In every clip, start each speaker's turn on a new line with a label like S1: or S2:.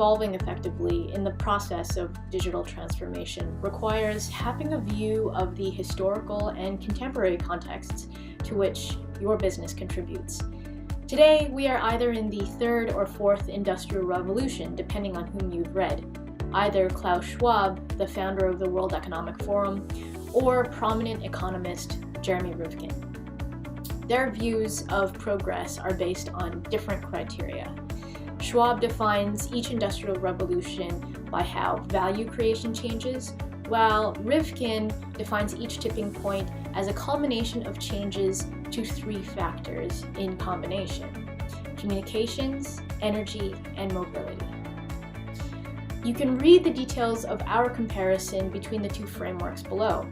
S1: evolving effectively in the process of digital transformation requires having a view of the historical and contemporary contexts to which your business contributes. Today, we are either in the third or fourth industrial revolution, depending on whom you've read. Either Klaus Schwab, the founder of the World Economic Forum, or prominent economist Jeremy Rifkin. Their views of progress are based on different criteria. Schwab defines each industrial revolution by how value creation changes, while Rifkin defines each tipping point as a culmination of changes to three factors in combination: communications, energy, and mobility. You can read the details of our comparison between the two frameworks below,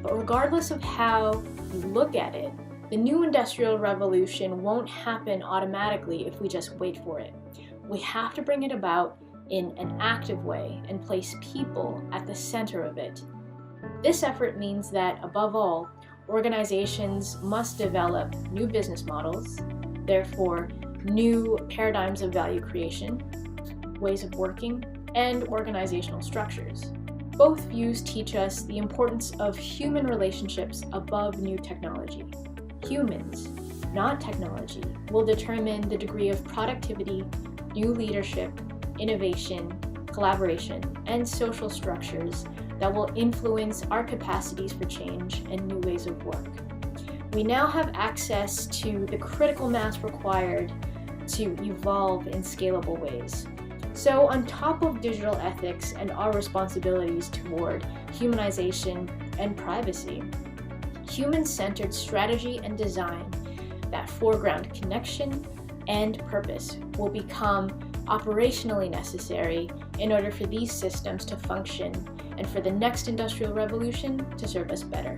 S1: but regardless of how you look at it, the new industrial revolution won't happen automatically if we just wait for it. We have to bring it about in an active way and place people at the center of it. This effort means that, above all, organizations must develop new business models, therefore new paradigms of value creation, ways of working, and organizational structures. Both views teach us the importance of human relationships above new technology. Humans, not technology, will determine the degree of productivity, new leadership, innovation, collaboration, and social structures that will influence our capacities for change and new ways of work. We now have access to the critical mass required to evolve in scalable ways. So, on top of digital ethics and our responsibilities toward humanization and privacy, human-centered strategy and design that foreground connection and purpose will become operationally necessary in order for these systems to function and for the next industrial revolution to serve us better.